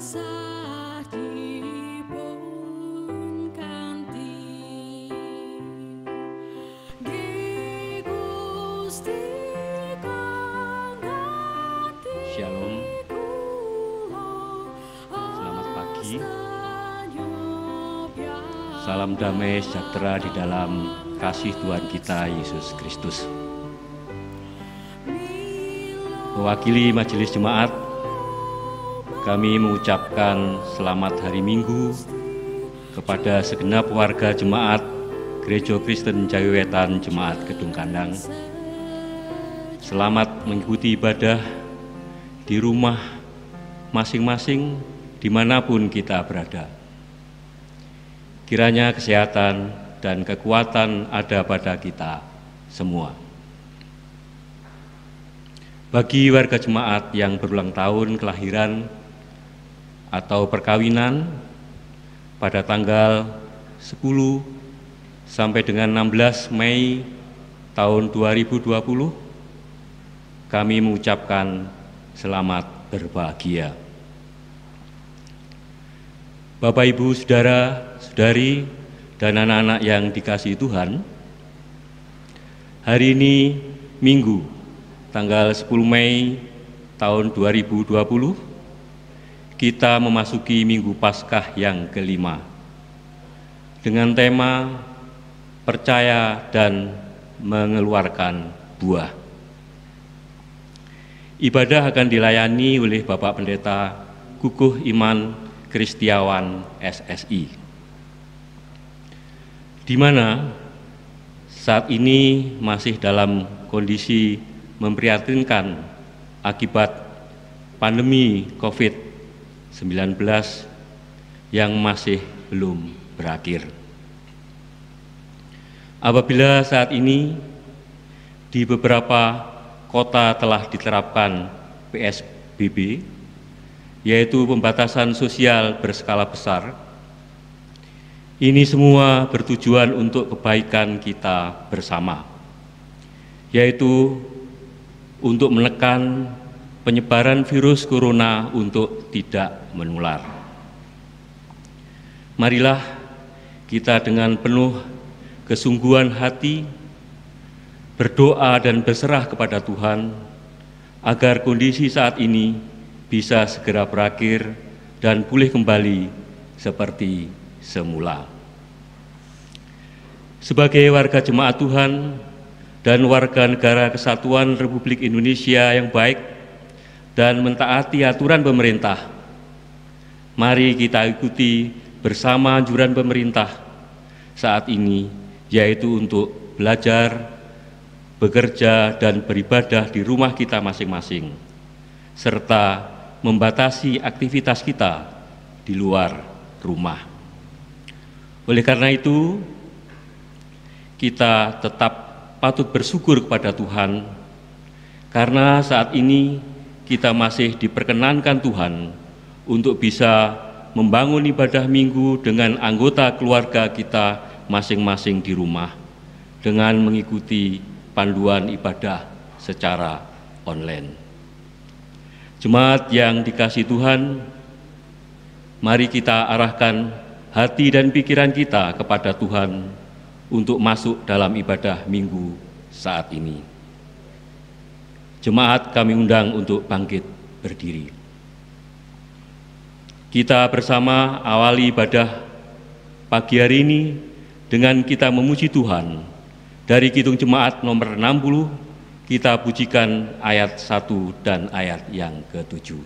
Shalom, selamat pagi, salam damai sejahtera di dalam kasih Tuhan kita Yesus Kristus. Mewakili majelis jemaat, kami mengucapkan selamat hari Minggu kepada segenap warga jemaat Gereja Kristen Jawiwetan Jemaat Gedung Kandang. Selamat mengikuti ibadah di rumah masing-masing dimanapun kita berada. Kiranya kesehatan dan kekuatan ada pada kita semua. Bagi warga jemaat yang berulang tahun kelahiran atau perkawinan pada tanggal 10 sampai dengan 16 Mei tahun 2020, kami mengucapkan selamat berbahagia. Bapak, Ibu, Saudara, Saudari, dan anak-anak yang dikasihi Tuhan, hari ini Minggu, tanggal 10 Mei tahun 2020, kita memasuki Minggu Paskah yang kelima, dengan tema percaya dan mengeluarkan buah. Ibadah akan dilayani oleh Bapak Pendeta Kukuh Iman Kristiawan SSI, di mana saat ini masih dalam kondisi memprihatinkan akibat pandemi COVID-19 yang masih belum berakhir. Apabila saat ini di beberapa kota telah diterapkan PSBB, yaitu pembatasan sosial berskala besar, ini semua bertujuan untuk kebaikan kita bersama, yaitu untuk menekan penyebaran virus corona untuk tidak menular. Marilah kita dengan penuh kesungguhan hati berdoa dan berserah kepada Tuhan agar kondisi saat ini bisa segera berakhir dan pulih kembali seperti semula. Sebagai warga jemaat Tuhan dan warga negara kesatuan Republik Indonesia yang baik dan mentaati aturan pemerintah, mari kita ikuti bersama anjuran pemerintah saat ini, yaitu untuk belajar, bekerja, dan beribadah di rumah kita masing-masing, serta membatasi aktivitas kita di luar rumah. Oleh karena itu, kita tetap patut bersyukur kepada Tuhan, karena saat ini kita masih diperkenankan Tuhan untuk bisa membangun ibadah minggu dengan anggota keluarga kita masing-masing di rumah, dengan mengikuti panduan ibadah secara online. Jemaat yang dikasihi Tuhan, mari kita arahkan hati dan pikiran kita kepada Tuhan untuk masuk dalam ibadah minggu saat ini. Jemaat kami undang untuk bangkit berdiri. Kita bersama awali ibadah pagi hari ini dengan kita memuji Tuhan. Dari Kidung Jemaat nomor 60, kita pujikan ayat 1 dan ayat yang ke-7.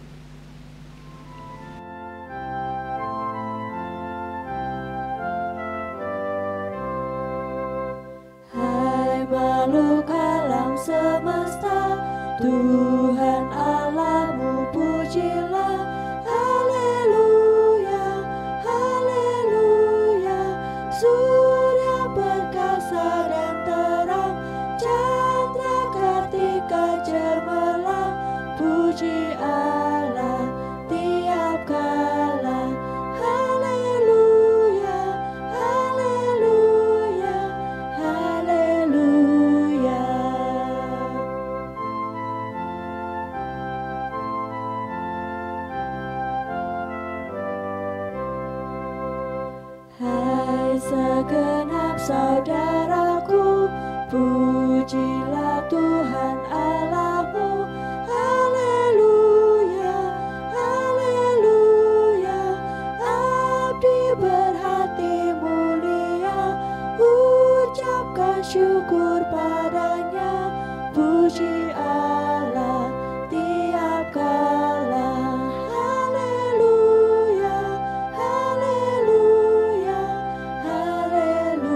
Hai makhluk alam semesta, Tuhan Allahmu pujilah. Haleluya, haleluya. Surya perkasa dan terang, chandra kartika cemerlang, puji Allah tiap kala. Haleluya, haleluya, haleluya. saudaraku, pujilah Tuhan Allahmu. Haleluya, haleluya, abdi berhati mulia, ucapkan syukur padanya, puji Allah tiap kala. Haleluya, haleluya, haleluya.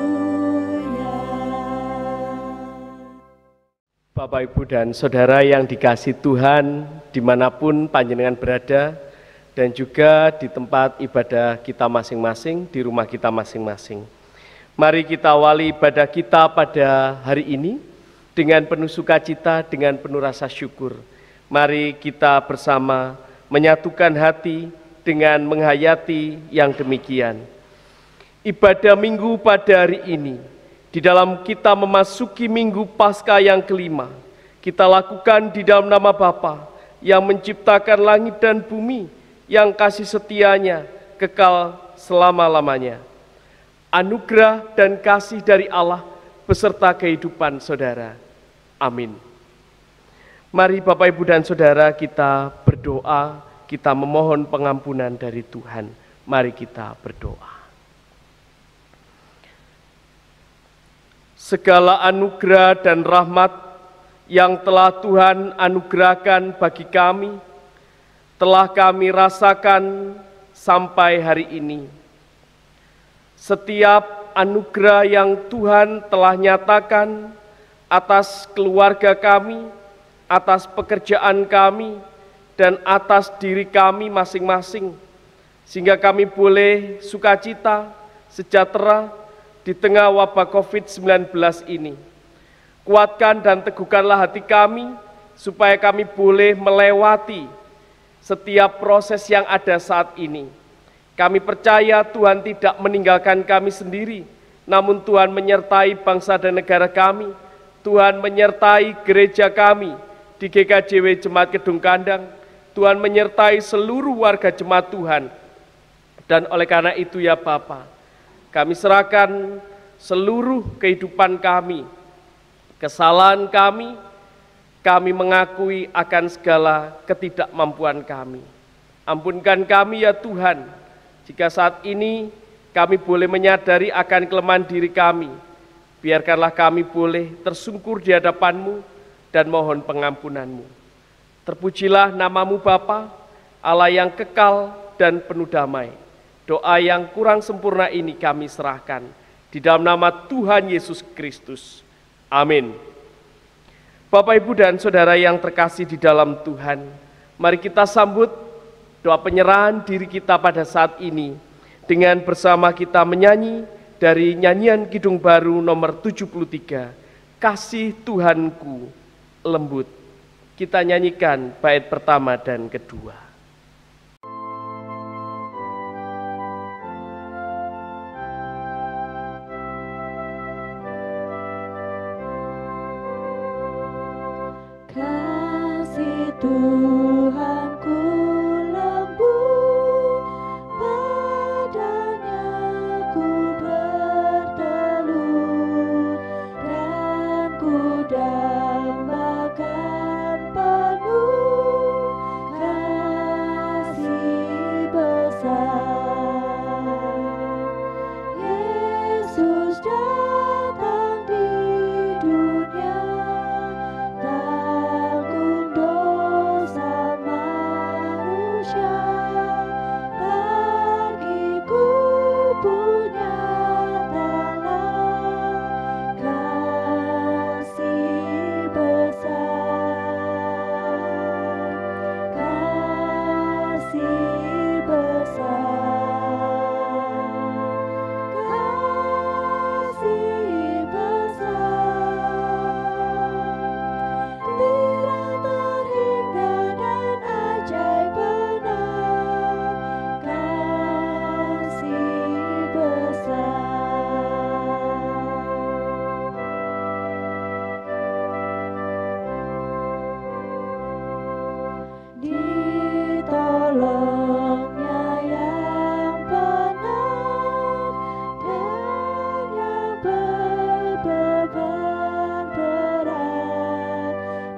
Bapak, Ibu, dan Saudara yang dikasihi Tuhan, dimanapun panjenengan berada, dan juga di tempat ibadah kita masing-masing, di rumah kita masing-masing. Mari kita awali ibadah kita pada hari ini dengan penuh sukacita, dengan penuh rasa syukur. Mari kita bersama menyatukan hati dengan menghayati yang demikian. Ibadah minggu pada hari ini, di dalam kita memasuki minggu Paskah yang kelima, kita lakukan di dalam nama Bapa yang menciptakan langit dan bumi, yang kasih setianya kekal selama-lamanya. Anugerah dan kasih dari Allah beserta kehidupan saudara. Amin. Mari Bapak, Ibu, dan Saudara kita berdoa, kita memohon pengampunan dari Tuhan. Mari kita berdoa. Segala anugerah dan rahmat yang telah Tuhan anugerahkan bagi kami, telah kami rasakan sampai hari ini. Setiap anugerah yang Tuhan telah nyatakan atas keluarga kami, atas pekerjaan kami, dan atas diri kami masing-masing, sehingga kami boleh sukacita, sejahtera di tengah wabah COVID-19 ini. Kuatkan dan teguhkanlah hati kami, supaya kami boleh melewati setiap proses yang ada saat ini. Kami percaya Tuhan tidak meninggalkan kami sendiri, namun Tuhan menyertai bangsa dan negara kami. Tuhan menyertai gereja kami di GKJW Jemaat Kedung Kandang. Tuhan menyertai seluruh warga jemaat Tuhan. Dan oleh karena itu ya Bapa, kami serahkan seluruh kehidupan kami, kesalahan kami mengakui akan segala ketidakmampuan kami. Ampunkan kami ya Tuhan, jika saat ini kami boleh menyadari akan kelemahan diri kami. Biarkanlah kami boleh tersungkur di hadapan-Mu dan mohon pengampunan-Mu. Terpujilah nama-Mu Bapa, Allah yang kekal dan penuh damai. Doa yang kurang sempurna ini kami serahkan di dalam nama Tuhan Yesus Kristus. Amin. Bapak, Ibu, dan Saudara yang terkasih di dalam Tuhan, mari kita sambut doa penyerahan diri kita pada saat ini dengan bersama kita menyanyi dari nyanyian Kidung Baru nomor 73, Kasih Tuhanku Lembut. Kita nyanyikan bait pertama dan kedua. Kasih Tuhanku lembut, padanya ku bertelut, dan ku dambakan penuh kasih besar. Yesus datang di dunia, tanggung dosa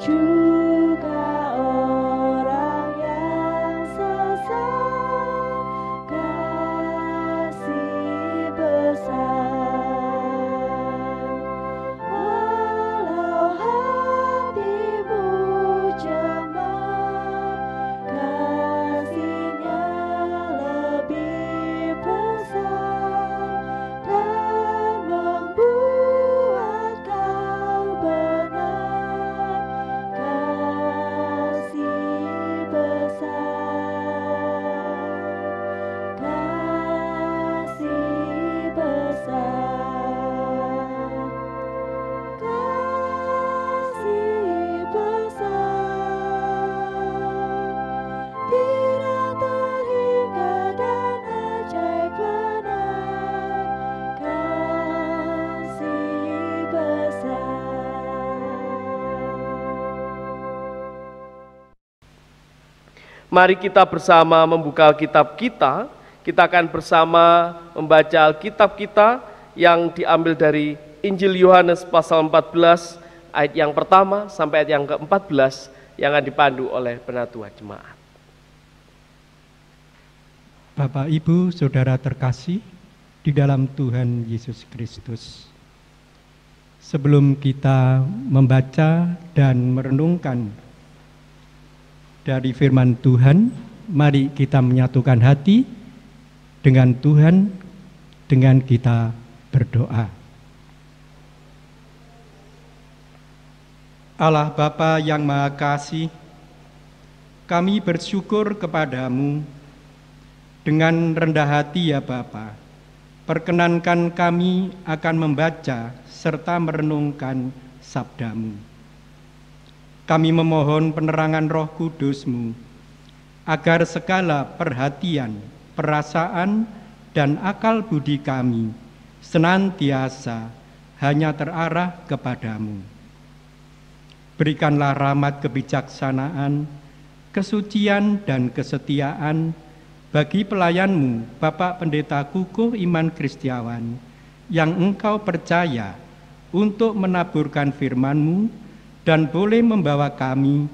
juga orang yang sesat, kasih besar. Walau hatimu cemar, kasihnya lebih besar dan membuat kau benar. Kasih besar, kasih besar, kasih besar, tidak terhingga dan ajaib benar. Kasih besar. Mari kita bersama membuka Alkitab kita. Kita akan bersama membaca Alkitab kita yang diambil dari Injil Yohanes pasal 14 ayat yang pertama sampai ayat yang ke-14 yang akan dipandu oleh penatua jemaat. Bapak, Ibu, Saudara terkasih di dalam Tuhan Yesus Kristus. Sebelum kita membaca dan merenungkan dari firman Tuhan, mari kita menyatukan hati dengan Tuhan, dengan kita berdoa. Allah Bapa yang Maha Kasih, kami bersyukur kepadamu dengan rendah hati ya Bapa. Perkenankan kami akan membaca serta merenungkan sabdamu. Kami memohon penerangan Roh Kudus-Mu agar segala perhatian, perasaan, dan akal budi kami senantiasa hanya terarah kepadamu. Berikanlah rahmat kebijaksanaan, kesucian, dan kesetiaan bagi pelayanmu, Bapak Pendeta Kukuh Iman Kristiawan, yang engkau percaya untuk menaburkan firman-Mu dan boleh membawa kami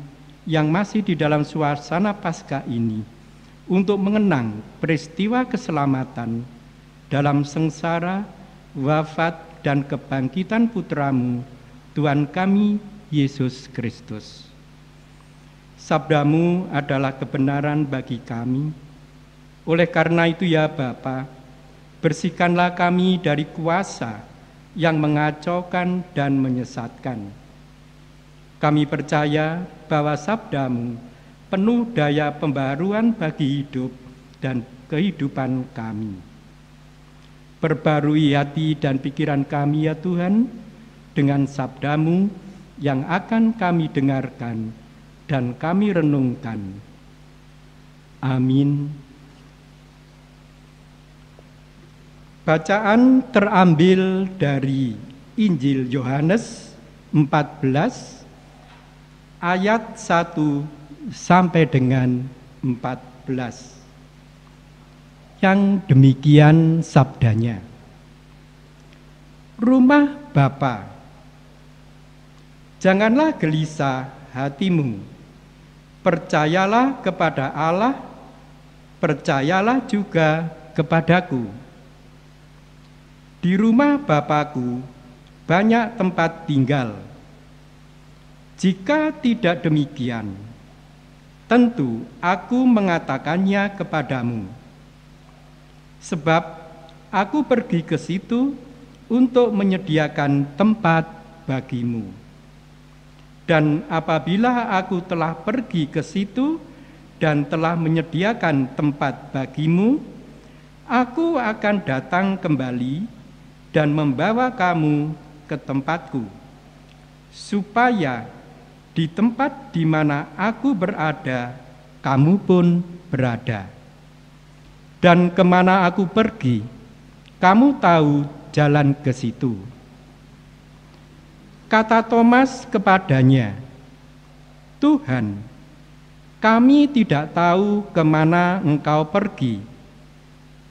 yang masih di dalam suasana Paskah ini untuk mengenang peristiwa keselamatan dalam sengsara, wafat, dan kebangkitan Putra-Mu, Tuhan kami, Yesus Kristus. Sabda-Mu adalah kebenaran bagi kami. Oleh karena itu ya Bapa, bersihkanlah kami dari kuasa yang mengacaukan dan menyesatkan. Kami percaya bahwa sabda-Mu penuh daya pembaharuan bagi hidup dan kehidupan kami. Perbarui hati dan pikiran kami ya Tuhan, dengan sabda-Mu yang akan kami dengarkan dan kami renungkan. Amin. Bacaan terambil dari Injil Yohanes 14 ayat 1 sampai dengan 14. Yang demikian sabdanya. Rumah Bapa, janganlah gelisah hatimu. Percayalah kepada Allah, percayalah juga kepadaku. Di rumah Bapakku banyak tempat tinggal. Jika tidak demikian, tentu aku mengatakannya kepadamu. Sebab aku pergi ke situ untuk menyediakan tempat bagimu. Dan apabila aku telah pergi ke situ dan telah menyediakan tempat bagimu, aku akan datang kembali dan membawa kamu ke tempatku, supaya di tempat di mana aku berada, kamu pun berada. Dan kemana aku pergi, kamu tahu jalan ke situ. Kata Thomas kepadanya, Tuhan, kami tidak tahu kemana engkau pergi.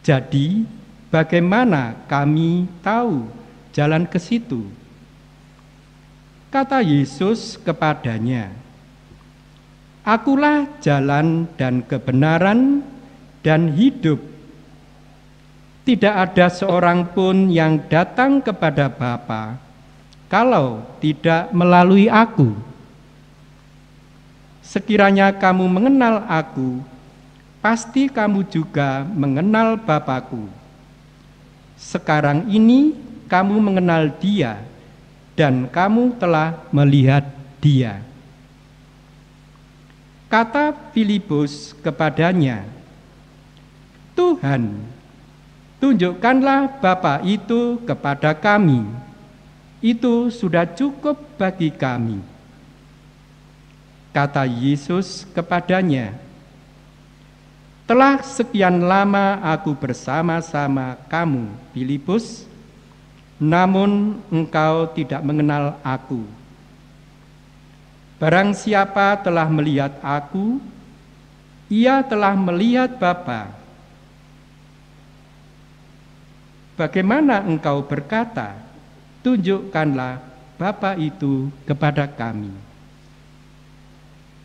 Jadi, bagaimana kami tahu jalan ke situ? Kata Yesus kepadanya, "Akulah jalan dan kebenaran dan hidup. Tidak ada seorang pun yang datang kepada Bapa kalau tidak melalui Aku. Sekiranya kamu mengenal Aku, pasti kamu juga mengenal Bapa-Ku. Sekarang ini kamu mengenal Dia dan kamu telah melihat Dia." Kata Filipus kepadanya, "Tuhan, tunjukkanlah Bapa itu kepada kami. Itu sudah cukup bagi kami." Kata Yesus kepadanya, "Telah sekian lama aku bersama-sama kamu, Filipus, namun engkau tidak mengenal Aku. Barang siapa telah melihat Aku, ia telah melihat Bapa. Bagaimana engkau berkata, 'Tunjukkanlah Bapa itu kepada kami'?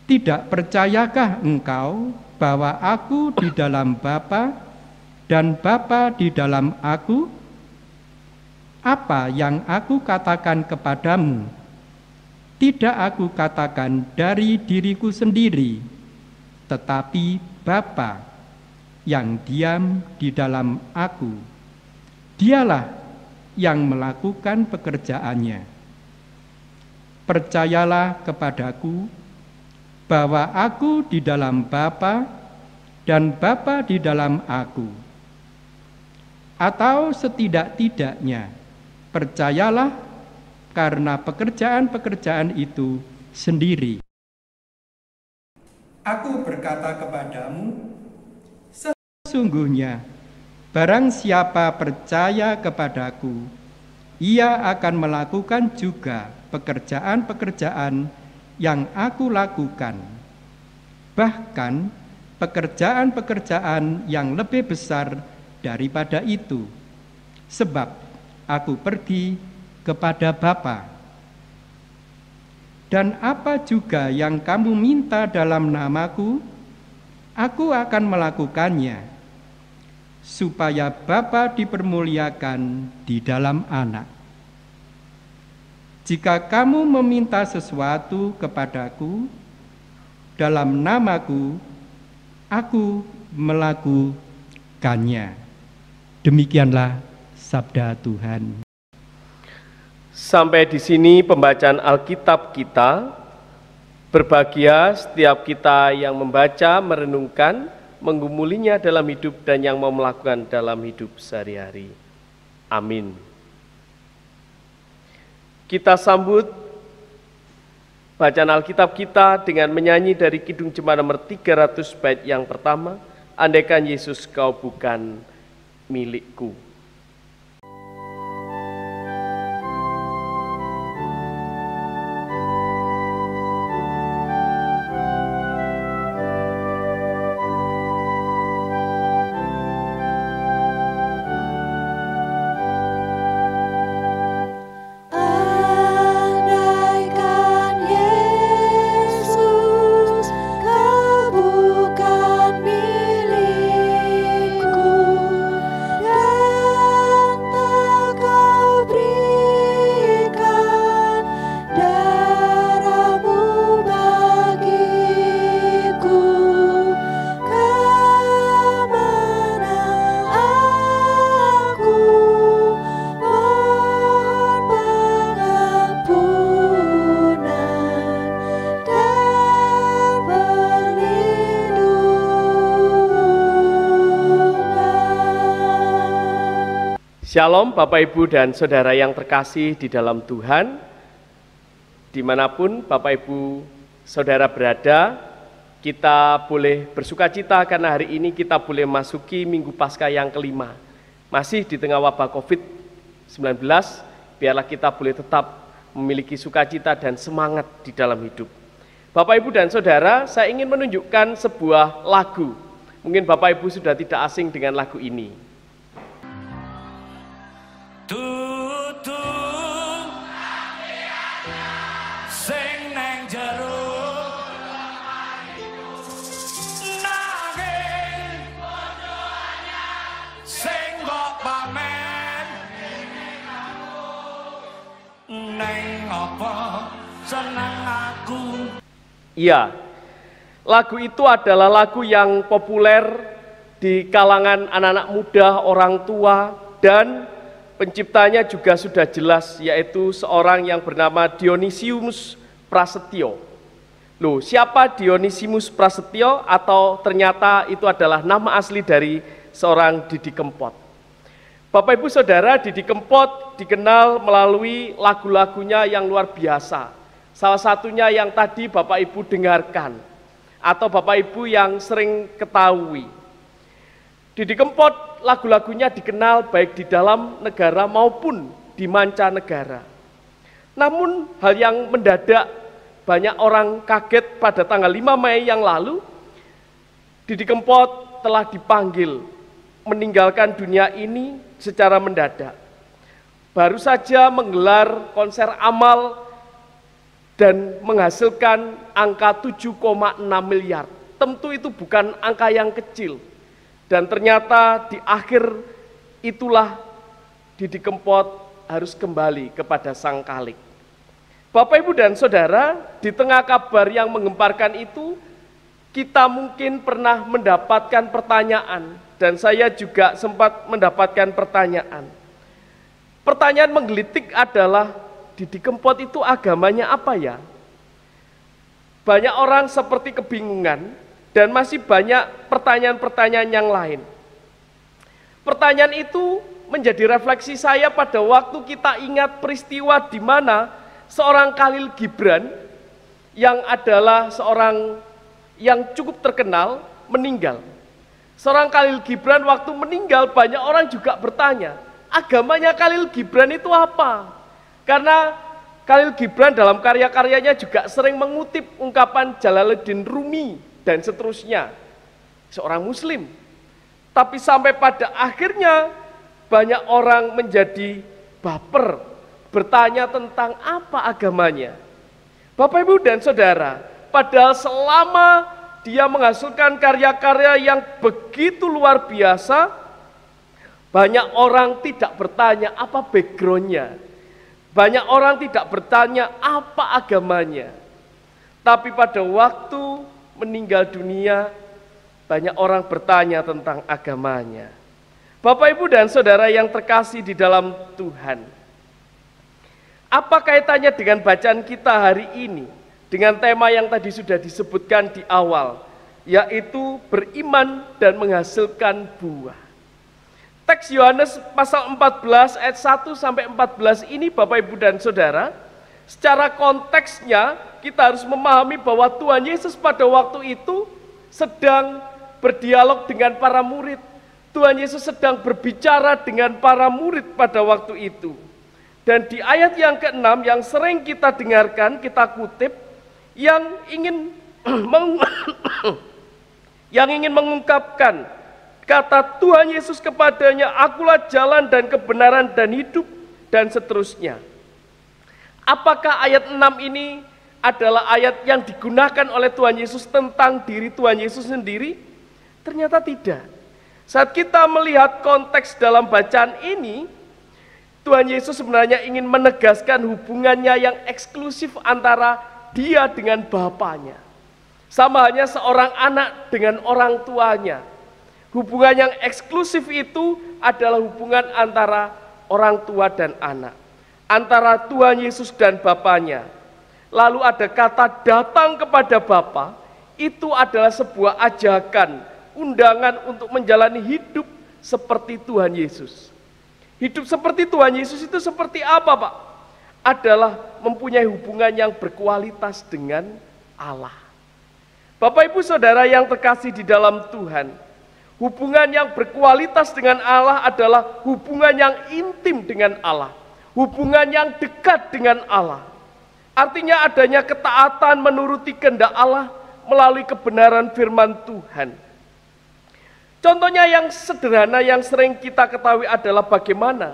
Tidak percayakah engkau bahwa Aku di dalam Bapa dan Bapa di dalam Aku? Apa yang Aku katakan kepadamu, tidak Aku katakan dari diriku sendiri, tetapi Bapa yang diam di dalam Aku, Dialah yang melakukan pekerjaannya. Percayalah kepadaku bahwa Aku di dalam Bapa dan Bapa di dalam Aku. Atau setidak-tidaknya percayalah karena pekerjaan-pekerjaan itu sendiri. Aku berkata kepadamu, sesungguhnya barang siapa percaya kepadaku, ia akan melakukan juga pekerjaan-pekerjaan yang Aku lakukan. Bahkan pekerjaan-pekerjaan yang lebih besar daripada itu, sebab Aku pergi kepada Bapa. Dan apa juga yang kamu minta dalam namaku, Aku akan melakukannya, supaya Bapa dipermuliakan di dalam Anak. Jika kamu meminta sesuatu kepadaku dalam namaku, Aku melakukannya." Demikianlah sabda Tuhan. Sampai di sini pembacaan Alkitab kita. Berbahagia setiap kita yang membaca, merenungkan, menggumulinya dalam hidup dan yang mau melakukan dalam hidup sehari-hari. Amin. Kita sambut bacaan Alkitab kita dengan menyanyi dari Kidung Jemaat nomor 300 bait yang pertama, "Andaikan Yesus kau bukan milikku." Andaikan Yesus kau bukan milikku, dan tak kau berikan darahmu bagiku, kemana aku mohon pengampunan dan perlindungan. Shalom Bapak Ibu dan Saudara yang terkasih di dalam Tuhan. Dimanapun Bapak Ibu Saudara berada, kita boleh bersukacita karena hari ini kita boleh masuki Minggu Paskah yang kelima. Masih di tengah wabah COVID-19, biarlah kita boleh tetap memiliki sukacita dan semangat di dalam hidup. Bapak Ibu dan Saudara, saya ingin menunjukkan sebuah lagu. Mungkin Bapak Ibu sudah tidak asing dengan lagu ini. Tutup Iya, lagu itu adalah lagu yang populer di kalangan anak-anak muda, orang tua, dan penciptanya juga sudah jelas, yaitu seorang yang bernama Dionysius Prasetyo. Loh, siapa Dionysius Prasetyo? Atau ternyata itu adalah nama asli dari seorang Didi Kempot. Bapak Ibu Saudara, Didi Kempot dikenal melalui lagu-lagunya yang luar biasa. Salah satunya yang tadi Bapak Ibu dengarkan, atau Bapak Ibu yang sering ketahui. Didi Kempot lagu-lagunya dikenal baik di dalam negara maupun di mancanegara. Namun hal yang mendadak banyak orang kaget pada tanggal 5 Mei yang lalu, Didi Kempot telah dipanggil meninggalkan dunia ini secara mendadak. Baru saja menggelar konser amal dan menghasilkan angka 7,6 miliar. Tentu itu bukan angka yang kecil. Dan ternyata di akhir itulah Didi Kempot harus kembali kepada Sang Khalik. Bapak, Ibu, dan Saudara, di tengah kabar yang menggemparkan itu, kita mungkin pernah mendapatkan pertanyaan, dan saya juga sempat mendapatkan pertanyaan. Pertanyaan menggelitik adalah, Didi Kempot itu agamanya apa ya? Banyak orang seperti kebingungan, dan masih banyak pertanyaan-pertanyaan yang lain. Pertanyaan itu menjadi refleksi saya pada waktu kita ingat peristiwa di mana seorang Khalil Gibran yang adalah seorang yang cukup terkenal meninggal. Seorang Khalil Gibran waktu meninggal banyak orang juga bertanya, agamanya Khalil Gibran itu apa? Karena Khalil Gibran dalam karya-karyanya juga sering mengutip ungkapan Jalaluddin Rumi dan seterusnya, seorang Muslim. Tapi sampai pada akhirnya banyak orang menjadi baper, bertanya tentang apa agamanya. Bapak, Ibu, dan Saudara, padahal selama dia menghasilkan karya-karya yang begitu luar biasa, banyak orang tidak bertanya apa background-nya. Banyak orang tidak bertanya apa agamanya. Tapi pada waktu meninggal dunia, banyak orang bertanya tentang agamanya. Bapak, Ibu, dan Saudara yang terkasih di dalam Tuhan, apa kaitannya dengan bacaan kita hari ini, dengan tema yang tadi sudah disebutkan di awal, yaitu beriman dan menghasilkan buah. Teks Yohanes pasal 14 ayat 1 sampai 14 ini, Bapak, Ibu, dan Saudara, secara konteksnya kita harus memahami bahwa Tuhan Yesus pada waktu itu sedang berdialog dengan para murid. Tuhan Yesus sedang berbicara dengan para murid pada waktu itu. Dan di ayat yang ke-6 yang sering kita dengarkan, kita kutip, yang ingin mengungkapkan kata Tuhan Yesus kepadanya, akulah jalan dan kebenaran dan hidup, dan seterusnya. Apakah ayat 6 ini adalah ayat yang digunakan oleh Tuhan Yesus tentang diri Tuhan Yesus sendiri? Ternyata tidak. Saat kita melihat konteks dalam bacaan ini, Tuhan Yesus sebenarnya ingin menegaskan hubungannya yang eksklusif antara dia dengan Bapanya. Sama halnya seorang anak dengan orang tuanya. Hubungan yang eksklusif itu adalah hubungan antara orang tua dan anak, antara Tuhan Yesus dan Bapanya. Lalu ada kata datang kepada Bapa, itu adalah sebuah ajakan, undangan untuk menjalani hidup seperti Tuhan Yesus. Hidup seperti Tuhan Yesus itu seperti apa, Pak? Adalah mempunyai hubungan yang berkualitas dengan Allah. Bapak, Ibu, Saudara yang terkasih di dalam Tuhan, hubungan yang berkualitas dengan Allah adalah hubungan yang intim dengan Allah, hubungan yang dekat dengan Allah. Artinya adanya ketaatan menuruti kehendak Allah melalui kebenaran firman Tuhan. Contohnya yang sederhana yang sering kita ketahui adalah bagaimana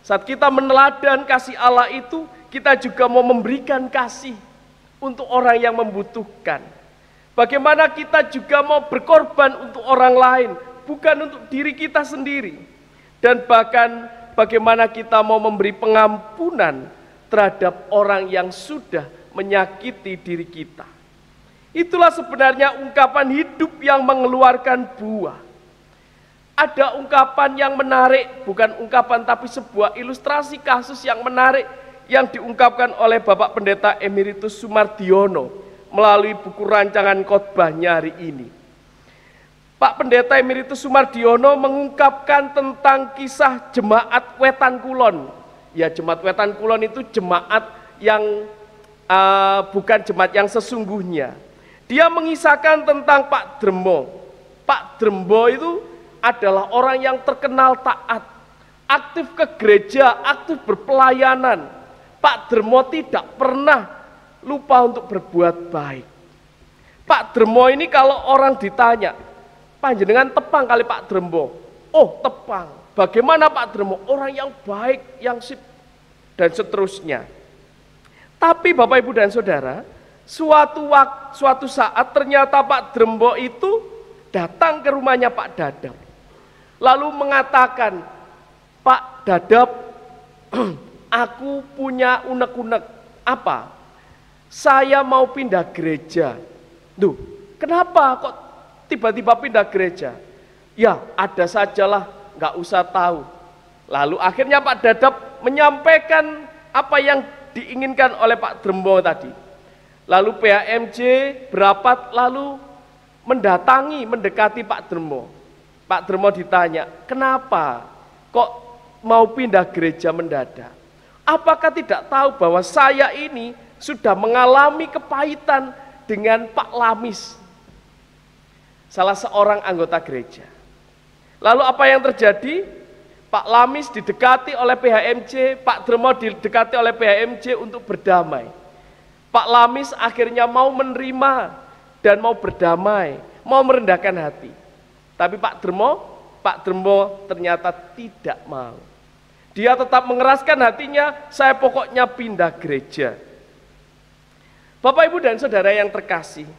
saat kita meneladan kasih Allah itu, kita juga mau memberikan kasih untuk orang yang membutuhkan. Bagaimana kita juga mau berkorban untuk orang lain, bukan untuk diri kita sendiri. Dan bahkan bagaimana kita mau memberi pengampunan terhadap orang yang sudah menyakiti diri kita. Itulah sebenarnya ungkapan hidup yang mengeluarkan buah. Ada ungkapan yang menarik, bukan ungkapan tapi sebuah ilustrasi kasus yang menarik yang diungkapkan oleh Bapak Pendeta Emeritus Sumardiono melalui buku rancangan khotbahnya hari ini. Pak Pendeta Emeritus Sumardiono mengungkapkan tentang kisah jemaat Wetan Kulon. Ya, jemaat Wetan Kulon itu jemaat yang bukan jemaat yang sesungguhnya. Dia mengisahkan tentang Pak Drembo. Pak Drembo itu adalah orang yang terkenal taat, aktif ke gereja, aktif berpelayanan. Pak Drembo tidak pernah lupa untuk berbuat baik. Pak Drembo ini kalau orang ditanya, panjenengan tepang kali Pak Drembo? Oh, tepang. Bagaimana Pak Drembo? Orang yang baik, yang sip, dan seterusnya. Tapi Bapak Ibu dan Saudara, suatu saat ternyata Pak Drembo itu datang ke rumahnya Pak Dadap. Lalu mengatakan, Pak Dadap, aku punya unek-unek. Apa? Saya mau pindah gereja. Duh, kenapa kok tiba-tiba pindah gereja? Ya, ada sajalah, nggak usah tahu. Lalu akhirnya Pak Dadap menyampaikan apa yang diinginkan oleh Pak Drembo tadi. Lalu PHMJ berapat lalu mendekati Pak Drembo. Pak Drembo ditanya, kenapa kok mau pindah gereja mendadak? Apakah tidak tahu bahwa saya ini sudah mengalami kepahitan dengan Pak Lamis, salah seorang anggota gereja. Lalu apa yang terjadi? Pak Lamis didekati oleh PHMJ, Pak Drembo didekati oleh PHMJ untuk berdamai. Pak Lamis akhirnya mau menerima dan mau berdamai, mau merendahkan hati. Tapi Pak Drembo ternyata tidak mau. Dia tetap mengeraskan hatinya, saya pokoknya pindah gereja. Bapak Ibu dan Saudara yang terkasih,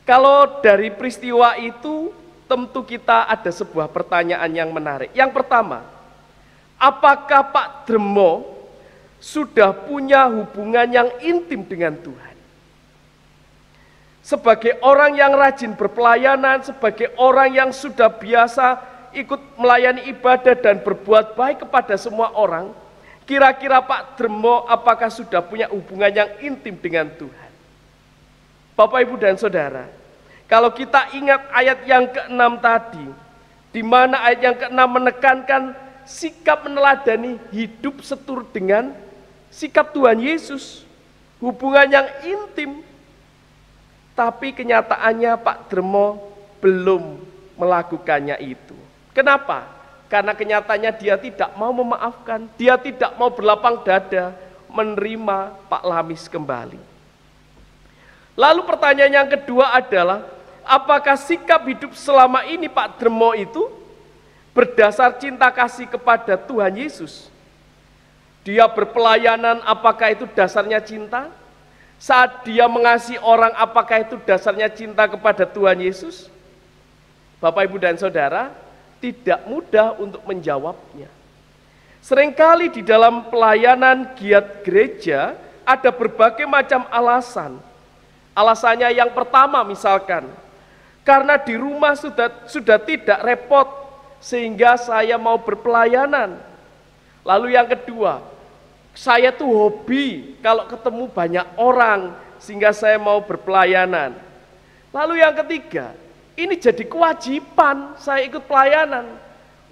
kalau dari peristiwa itu tentu kita ada sebuah pertanyaan yang menarik. Yang pertama, apakah Pak Drembo sudah punya hubungan yang intim dengan Tuhan? Sebagai orang yang rajin berpelayanan, sebagai orang yang sudah biasa ikut melayani ibadah dan berbuat baik kepada semua orang, kira-kira Pak Drembo apakah sudah punya hubungan yang intim dengan Tuhan? Bapak Ibu dan Saudara, kalau kita ingat ayat yang ke-6 tadi, di mana ayat yang ke-6 menekankan sikap meneladani hidup seturut dengan sikap Tuhan Yesus, hubungan yang intim. Tapi kenyataannya Pak Drembo belum melakukannya itu. Kenapa? Karena kenyataannya dia tidak mau memaafkan, dia tidak mau berlapang dada menerima Pak Lamis kembali. Lalu pertanyaan yang kedua adalah, apakah sikap hidup selama ini Pak Drembo itu berdasar cinta kasih kepada Tuhan Yesus? Dia berpelayanan, apakah itu dasarnya cinta? Saat dia mengasihi orang, apakah itu dasarnya cinta kepada Tuhan Yesus? Bapak, Ibu, dan Saudara, tidak mudah untuk menjawabnya. Seringkali di dalam pelayanan giat gereja ada berbagai macam alasan. Alasannya yang pertama misalkan, karena di rumah sudah tidak repot sehingga saya mau berpelayanan. Lalu yang kedua, saya tuh hobi kalau ketemu banyak orang sehingga saya mau berpelayanan. Lalu yang ketiga, ini jadi kewajiban saya ikut pelayanan.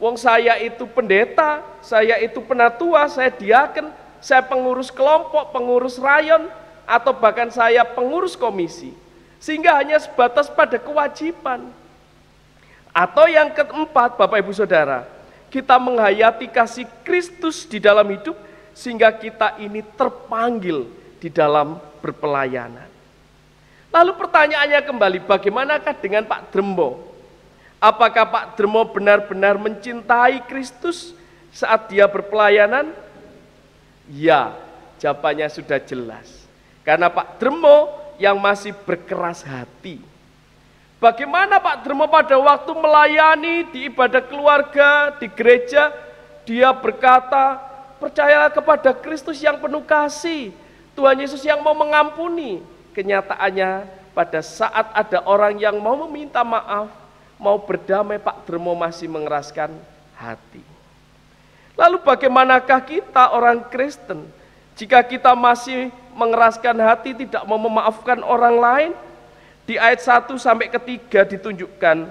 Wong saya itu pendeta, saya itu penatua, saya diaken, saya pengurus kelompok, pengurus rayon, atau bahkan saya pengurus komisi. Sehingga hanya sebatas pada kewajiban. Atau yang keempat, Bapak Ibu Saudara, kita menghayati kasih Kristus di dalam hidup sehingga kita ini terpanggil di dalam berpelayanan. Lalu pertanyaannya kembali, bagaimanakah dengan Pak Drembo? Apakah Pak Drembo benar-benar mencintai Kristus saat dia berpelayanan? Ya, jawabannya sudah jelas. Karena Pak Drembo yang masih berkeras hati. Bagaimana Pak Drembo pada waktu melayani di ibadah keluarga, di gereja, dia berkata, percayalah kepada Kristus yang penuh kasih, Tuhan Yesus yang mau mengampuni. Kenyataannya pada saat ada orang yang mau meminta maaf, mau berdamai, Pak Dremo masih mengeraskan hati. Lalu bagaimanakah kita orang Kristen jika kita masih mengeraskan hati, tidak mau memaafkan orang lain? Di ayat 1 sampai ke 3 ditunjukkan,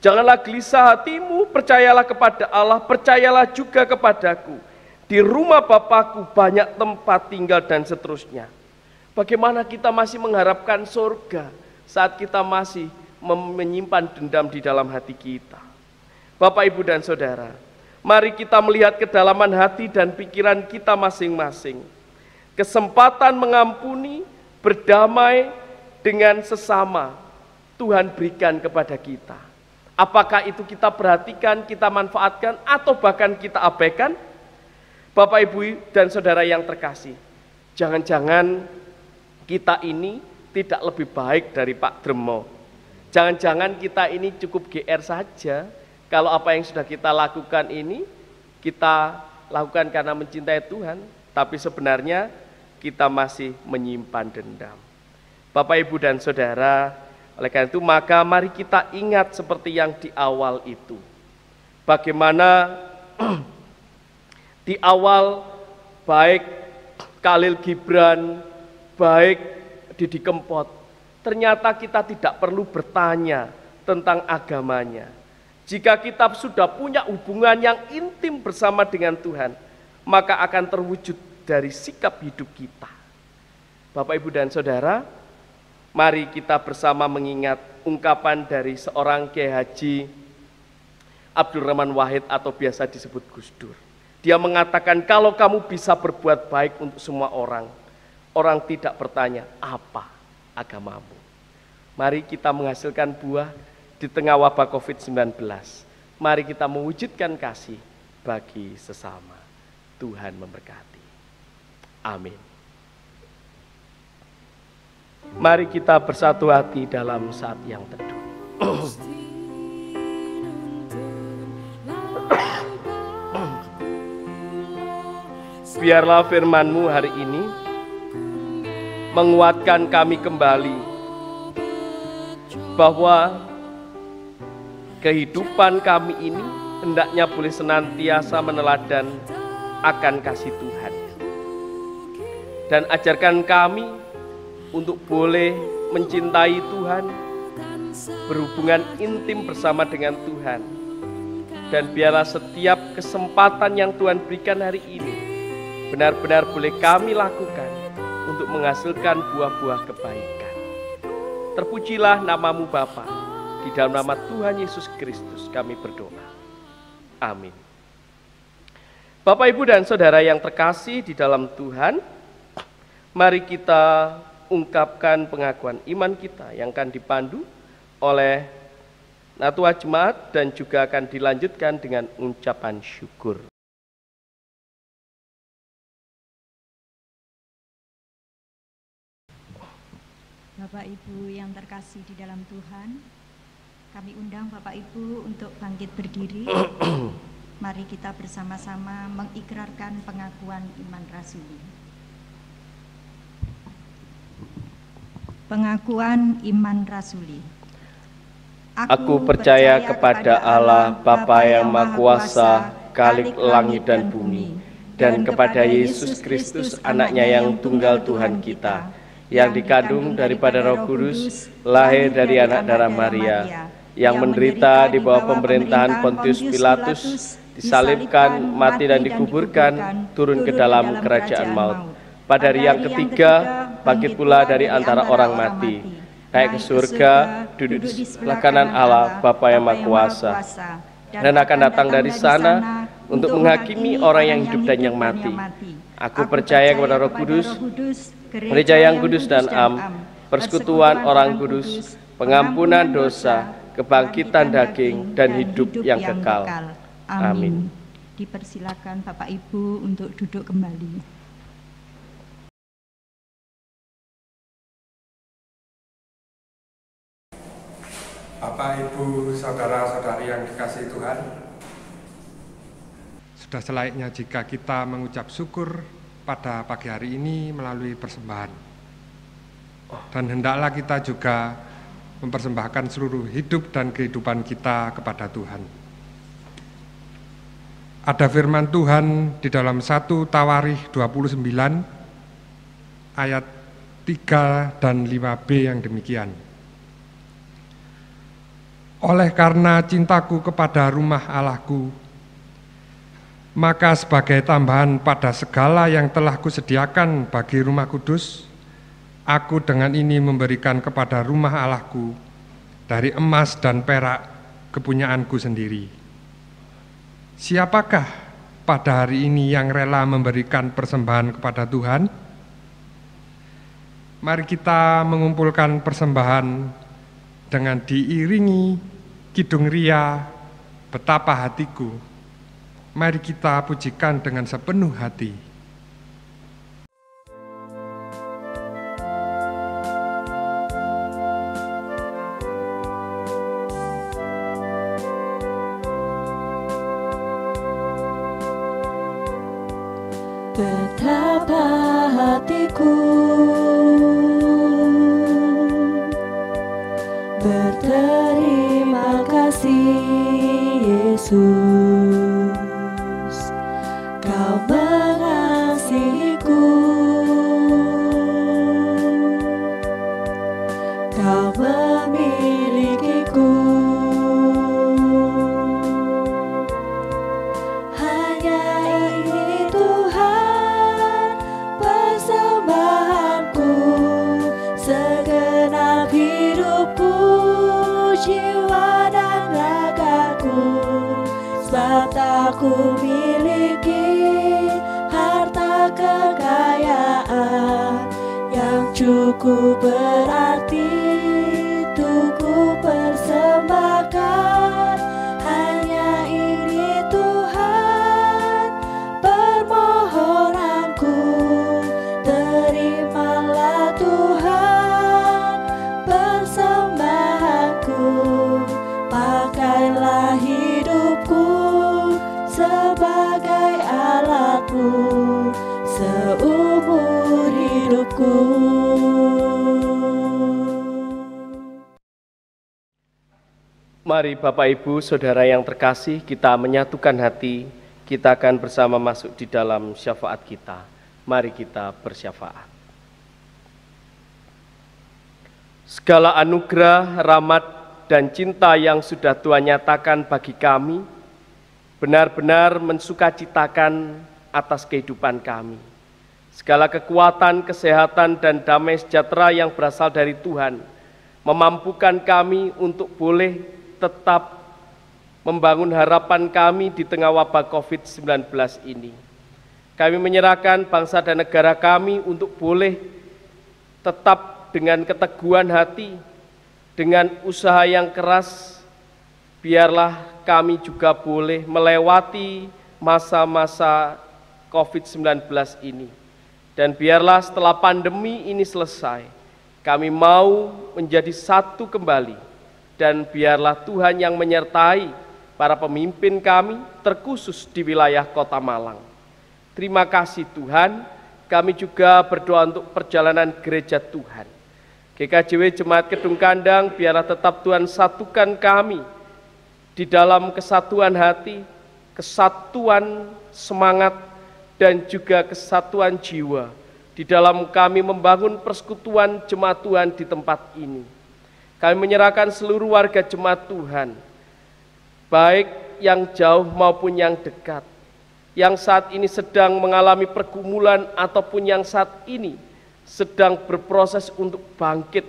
janganlah gelisah hatimu, percayalah kepada Allah, percayalah juga kepadaku. Di rumah Bapakku banyak tempat tinggal dan seterusnya. Bagaimana kita masih mengharapkan surga saat kita masih menyimpan dendam di dalam hati kita? Bapak, Ibu, dan Saudara, mari kita melihat kedalaman hati dan pikiran kita masing-masing. Kesempatan mengampuni, berdamai dengan sesama Tuhan berikan kepada kita. Apakah itu kita perhatikan, kita manfaatkan, atau bahkan kita abaikan? Bapak, Ibu, dan Saudara yang terkasih, jangan-jangan kita ini tidak lebih baik dari Pak Dremo. Jangan-jangan kita ini cukup GR saja. Kalau apa yang sudah kita lakukan ini, kita lakukan karena mencintai Tuhan, tapi sebenarnya kita masih menyimpan dendam. Bapak, Ibu, dan Saudara, oleh karena itu maka mari kita ingat seperti yang di awal itu. Bagaimana di awal baik Khalil Gibran, baik Didi Kempot, ternyata kita tidak perlu bertanya tentang agamanya. Jika kita sudah punya hubungan yang intim bersama dengan Tuhan, maka akan terwujud dari sikap hidup kita. Bapak, Ibu, dan Saudara, mari kita bersama mengingat ungkapan dari seorang Kiai Haji Abdul Rahman Wahid atau biasa disebut Gus Dur. Dia mengatakan, kalau kamu bisa berbuat baik untuk semua orang, orang tidak bertanya apa agamamu. Mari kita menghasilkan buah di tengah wabah COVID-19. Mari kita mewujudkan kasih bagi sesama. Tuhan memberkati. Amin. Mari kita bersatu hati dalam saat yang teduh. Biarlah firman-Mu hari ini menguatkan kami kembali bahwa kehidupan kami ini hendaknya boleh senantiasa meneladan akan kasih Tuhan. Dan ajarkan kami untuk boleh mencintai Tuhan, berhubungan intim bersama dengan Tuhan. Dan biarlah setiap kesempatan yang Tuhan berikan hari ini benar-benar boleh kami lakukan untuk menghasilkan buah-buah kebaikan. Terpujilah nama-Mu Bapa, di dalam nama Tuhan Yesus Kristus kami berdoa. Amin. Bapak, Ibu, dan Saudara yang terkasih di dalam Tuhan, mari kita ungkapkan pengakuan iman kita yang akan dipandu oleh Natua Jemaat dan juga akan dilanjutkan dengan ucapan syukur. Bapak Ibu yang terkasih di dalam Tuhan, kami undang Bapak Ibu untuk bangkit berdiri. Mari kita bersama-sama mengikrarkan pengakuan iman rasuli. Pengakuan iman rasuli. Aku percaya kepada Allah Bapa yang Maha Kuasa, Khalik langit dan bumi, dan kepada Yesus Kristus anaknya yang tunggal Tuhan kita, yang dikandung daripada Roh Kudus, lahir dari anak darah Maria, yang menderita di bawah pemerintahan Pontius Pilatus, disalibkan, mati dan dikuburkan, turun ke dalam kerajaan maut. Pada hari yang ketiga, bangkit pula dari antara orang mati, naik ke surga, duduk di sebelah kanan Allah Bapa yang Maha Kuasa, dan akan datang dari sana untuk menghakimi orang yang hidup dan yang mati. Aku percaya kepada Roh Kudus, gereja yang kudus dan am, persekutuan orang kudus, pengampunan dosa, kebangkitan daging, dan hidup yang kekal. Amin. Dipersilakan Bapak Ibu untuk duduk kembali. Bapak, Ibu, saudara-saudari yang dikasihi Tuhan, sudah selayaknya jika kita mengucap syukur pada pagi hari ini melalui persembahan. Dan hendaklah kita juga mempersembahkan seluruh hidup dan kehidupan kita kepada Tuhan. Ada firman Tuhan di dalam 1 Tawarikh 29 ayat 3 dan 5b yang demikian. Oleh karena cintaku kepada rumah Allahku, maka sebagai tambahan pada segala yang telah kusediakan bagi rumah kudus, aku dengan ini memberikan kepada rumah Allahku dari emas dan perak kepunyaanku sendiri. Siapakah pada hari ini yang rela memberikan persembahan kepada Tuhan? Mari kita mengumpulkan persembahan dengan diiringi kidung ria, betapa hatiku. Mari kita pujikan dengan sepenuh hati. Betapa hatiku berterima kasih Yesus, Kau mengasihiku, Kau memilikiku. Hanya ini Tuhan persembahanku, segenap hidupku, jiwa dan ragaku. Sebab tak ku miliki harta kekayaan yang cukup berarti untuk ku persembahkan. Hanya ini Tuhan permohonanku, terimalah Tuhan persembahanku. Pakailah hidupku sebagai alatmu seumur hidupku. Mari Bapak Ibu Saudara yang terkasih, kita menyatukan hati, kita akan bersama masuk di dalam syafaat kita. Mari kita bersyafaat. Segala anugerah, rahmat, dan cinta yang sudah Tuhan nyatakan bagi kami, benar-benar mensukacitakan atas kehidupan kami. Segala kekuatan, kesehatan, dan damai sejahtera yang berasal dari Tuhan, memampukan kami untuk boleh tetap membangun harapan kami di tengah wabah COVID-19 ini. Kami menyerahkan bangsa dan negara kami untuk boleh tetap dengan keteguhan hati, dengan usaha yang keras, biarlah kami juga boleh melewati masa-masa COVID-19 ini. Dan biarlah setelah pandemi ini selesai, kami mau menjadi satu kembali. Dan biarlah Tuhan yang menyertai para pemimpin kami, terkhusus di wilayah Kota Malang. Terima kasih Tuhan, kami juga berdoa untuk perjalanan gereja Tuhan. GKJW Jemaat Kedung Kandang, biarlah tetap Tuhan satukan kami di dalam kesatuan hati, kesatuan semangat, dan juga kesatuan jiwa di dalam kami membangun persekutuan jemaat Tuhan di tempat ini. Kami menyerahkan seluruh warga jemaat Tuhan, baik yang jauh maupun yang dekat, yang saat ini sedang mengalami pergumulan ataupun yang saat ini sedang berproses untuk bangkit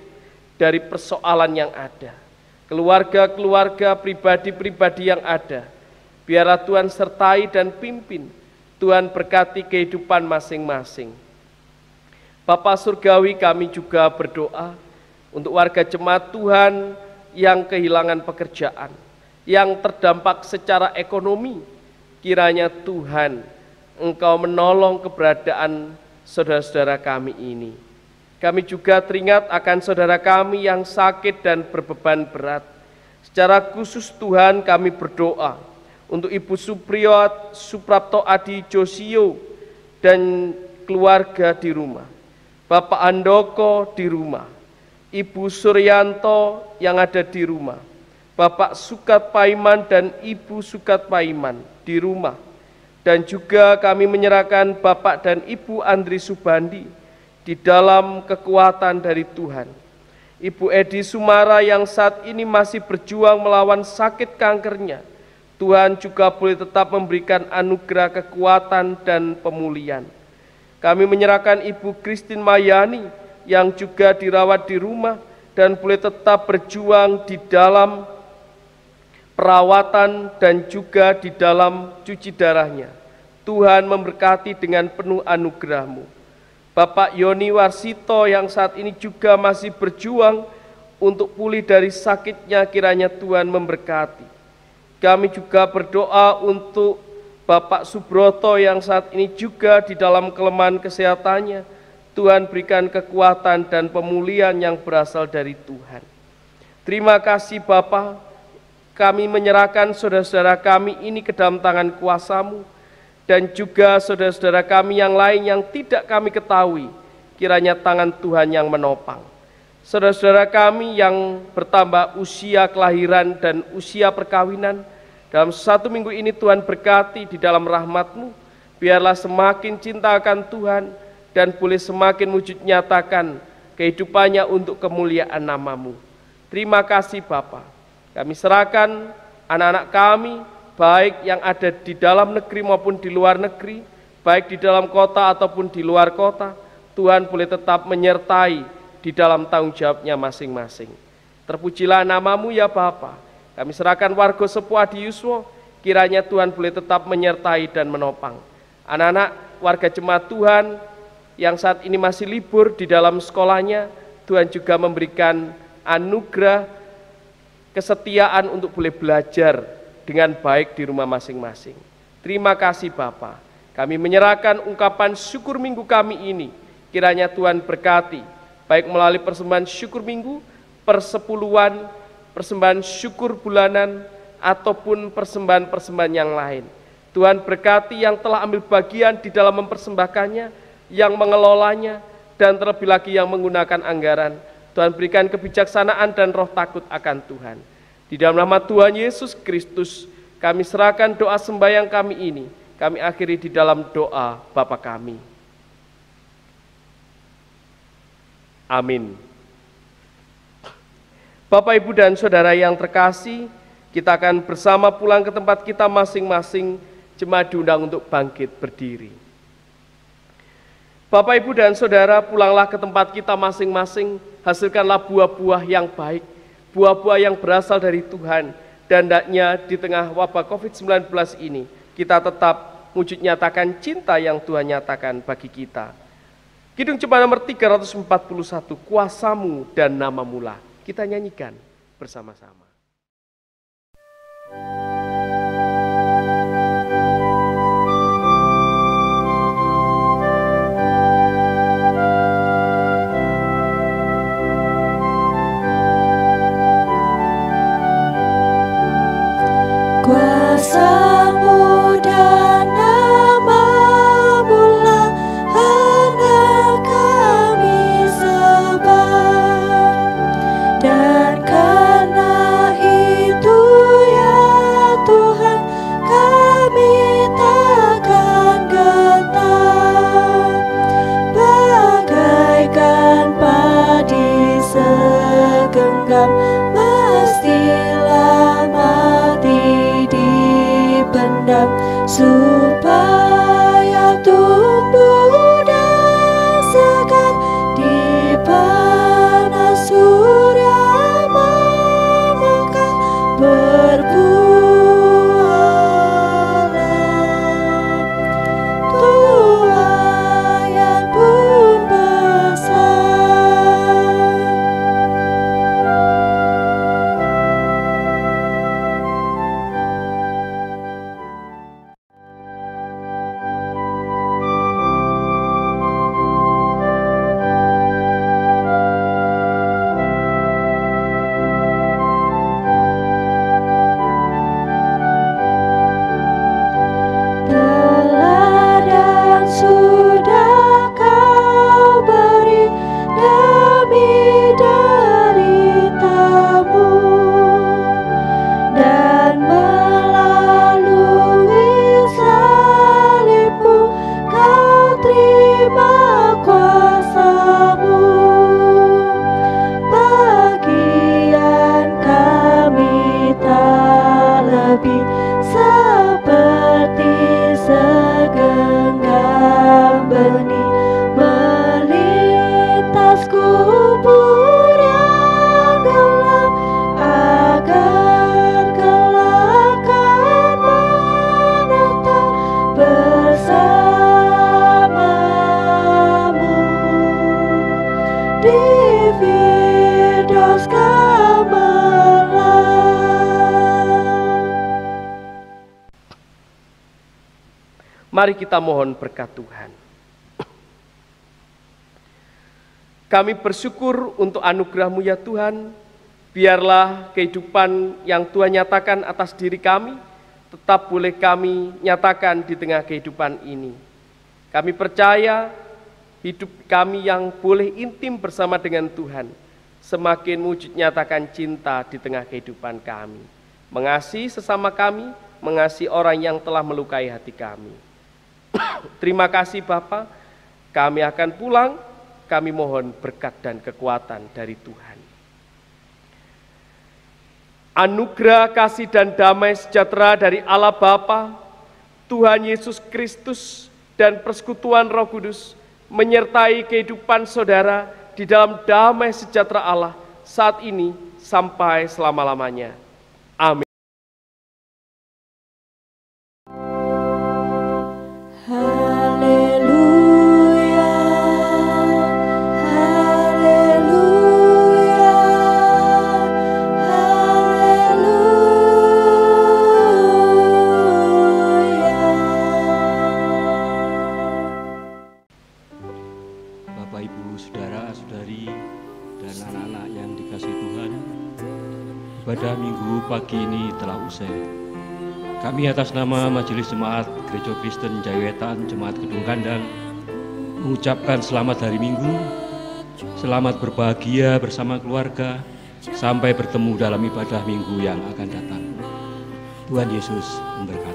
dari persoalan yang ada. Keluarga-keluarga, pribadi-pribadi yang ada, biarlah Tuhan sertai dan pimpin, Tuhan berkati kehidupan masing-masing. Bapa Surgawi, kami juga berdoa untuk warga jemaat Tuhan yang kehilangan pekerjaan, yang terdampak secara ekonomi. Kiranya Tuhan, Engkau menolong keberadaan saudara-saudara kami ini. Kami juga teringat akan saudara kami yang sakit dan berbeban berat. Secara khusus Tuhan, kami berdoa untuk Ibu Supriyot Suprapto Adi Josio dan keluarga di rumah, Bapak Andoko di rumah, Ibu Suryanto yang ada di rumah, Bapak Sukat Paiman dan Ibu Sukat Paiman di rumah, dan juga kami menyerahkan Bapak dan Ibu Andri Subandi di dalam kekuatan dari Tuhan. Ibu Edi Sumara yang saat ini masih berjuang melawan sakit kankernya, Tuhan juga boleh tetap memberikan anugerah kekuatan dan pemulihan. Kami menyerahkan Ibu Christine Mayani yang juga dirawat di rumah dan boleh tetap berjuang di dalam perawatan dan juga di dalam cuci darahnya. Tuhan memberkati dengan penuh anugerah-Mu. Bapak Yoni Warsito yang saat ini juga masih berjuang untuk pulih dari sakitnya, kiranya Tuhan memberkati. Kami juga berdoa untuk Bapak Subroto yang saat ini juga di dalam kelemahan kesehatannya. Tuhan berikan kekuatan dan pemulihan yang berasal dari Tuhan. Terima kasih Bapa, kami menyerahkan saudara-saudara kami ini ke dalam tangan kuasa-Mu, dan juga saudara-saudara kami yang lain yang tidak kami ketahui, kiranya tangan Tuhan yang menopang. Saudara-saudara kami yang bertambah usia kelahiran dan usia perkawinan, dalam 1 minggu ini Tuhan berkati di dalam rahmat-Mu, biarlah semakin cinta akan Tuhan dan boleh semakin wujud nyatakan kehidupannya untuk kemuliaan nama-Mu. Terima kasih Bapa. Kami serahkan anak-anak kami, baik yang ada di dalam negeri maupun di luar negeri, baik di dalam kota ataupun di luar kota. Tuhan boleh tetap menyertai di dalam tanggung jawabnya masing-masing. Terpujilah nama-Mu ya Bapa. Kami serahkan warga Sepuh Adi Yuswo, kiranya Tuhan boleh tetap menyertai dan menopang. Anak-anak warga jemaat Tuhan yang saat ini masih libur di dalam sekolahnya, Tuhan juga memberikan anugerah kesetiaan untuk boleh belajar dengan baik di rumah masing-masing. Terima kasih Bapa. Kami menyerahkan ungkapan syukur minggu kami ini, kiranya Tuhan berkati, baik melalui persembahan syukur minggu, persepuluhan, persembahan syukur bulanan, ataupun persembahan-persembahan yang lain. Tuhan berkati yang telah ambil bagian di dalam mempersembahkannya, yang mengelolanya, dan terlebih lagi yang menggunakan anggaran. Tuhan berikan kebijaksanaan dan roh takut akan Tuhan. Di dalam nama Tuhan Yesus Kristus, kami serahkan doa sembahyang kami ini. Kami akhiri di dalam doa Bapa kami. Amin. Bapak, Ibu, dan Saudara yang terkasih, kita akan bersama pulang ke tempat kita masing-masing. Jemaat diundang untuk bangkit berdiri. Bapak, Ibu, dan Saudara, pulanglah ke tempat kita masing-masing. Hasilkanlah buah-buah yang baik, buah-buah yang berasal dari Tuhan. Dan hendaknya di tengah wabah COVID-19 ini, kita tetap wujud nyatakan cinta yang Tuhan nyatakan bagi kita. Kidung Jemaat nomor 341, Kuasa-Mu dan Nama-Mu lah. Kita nyanyikan bersama-sama. Kuasa-Mu dan Nama-Mu lah hendak kami sembah, dan karena itu ya Tuhan, kami takkan gentar. Bagaikan padi segenggam, mestilah mati dipendam, supaya tumbuh dan segar di panas surya memekar berbuahlah. Tuaian pun besar. Mari kita mohon berkat Tuhan. Kami bersyukur untuk anugerah-Mu ya Tuhan. Biarlah kehidupan yang Tuhan nyatakan atas diri kami tetap boleh kami nyatakan di tengah kehidupan ini. Kami percaya hidup kami yang boleh intim bersama dengan Tuhan semakin wujud nyatakan cinta di tengah kehidupan kami. Mengasihi sesama kami, mengasihi orang yang telah melukai hati kami. Terima kasih Bapa, kami akan pulang, kami mohon berkat dan kekuatan dari Tuhan. Anugerah kasih dan damai sejahtera dari Allah Bapa, Tuhan Yesus Kristus, dan persekutuan Roh Kudus menyertai kehidupan saudara di dalam damai sejahtera Allah saat ini sampai selama-lamanya. Amin. Haleluya, haleluya, haleluya. Bapak, Ibu, saudara-saudari, dan anak-anak yang dikasihi Tuhan, ibadah minggu pagi ini telah usai. Kami atas nama Majelis Jemaat Gereja Kristen Jaya-Wetan Jemaat Gedung Kandang mengucapkan selamat hari Minggu, selamat berbahagia bersama keluarga, sampai bertemu dalam ibadah minggu yang akan datang. Tuhan Yesus memberkati.